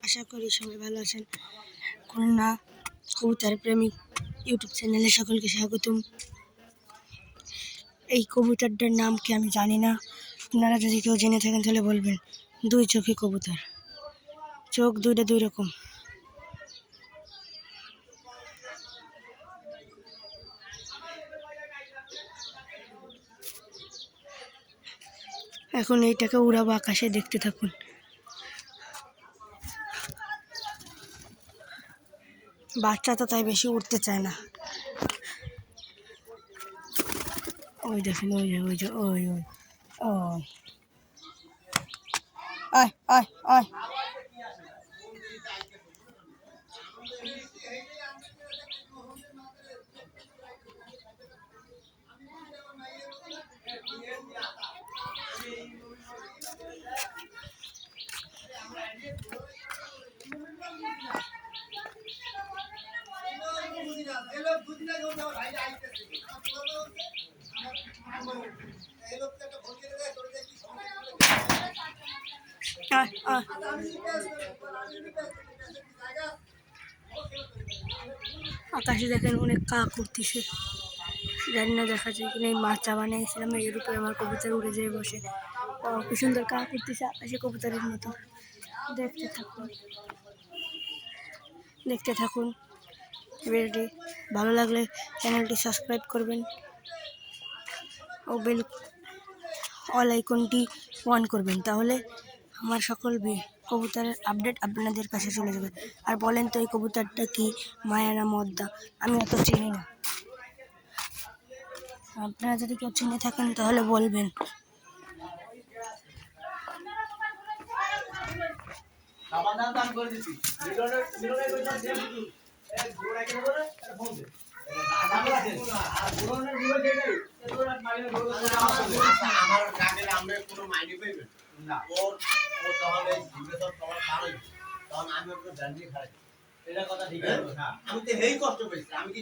আশা করি সবাই ভালো আছেন। খুলনা কবুতর প্রেমিক ইউটিউব চ্যানেলে সকলকে স্বাগতম। এই কবুতরটার নাম কি আমি জানি না, আপনারা যদি কেউ জেনে থাকেন তাহলে বলবেন। দুই চোখে কবুতর, চোখ দুইটা দুই রকম। এখন এইটাকে উড়াবো আকাশে, দেখতে থাকুন। বাচ্চা তো তাই বেশি উঠতে চায় না। ওই দেখেন, ওই যে ওই যে ওই ওই ওই আয় আয় আয়। আকাশে দেখেন অনেক কাক উঠতেছে, জানি না দেখা যায় কিনা। এই মাচা বানিয়েছিলাম, এর উপরে আমার কবুতর উড়ে যেয়ে বসে। কি সুন্দর কাক উঠতেছে আকাশে কবুতরের মতো। দেখতে থাকুন ভিডিওটি। ভালো লাগলে চ্যানেলটি সাবস্ক্রাইব করবেন ও বেল অল আইকনটি অন করবেন, তাহলে আমার সকল কবুতরের আপডেট আপনাদের কাছে চলে যাবে। আর বলেন তো, এই কবুতরটা কি মায়া না মদ্দা? আমি অত চিনি না, আপনারা যদি কেউ চিনে থাকেন তাহলে বলবেন। আমি তো হেই কষ্ট পেয়েছি, আমি কি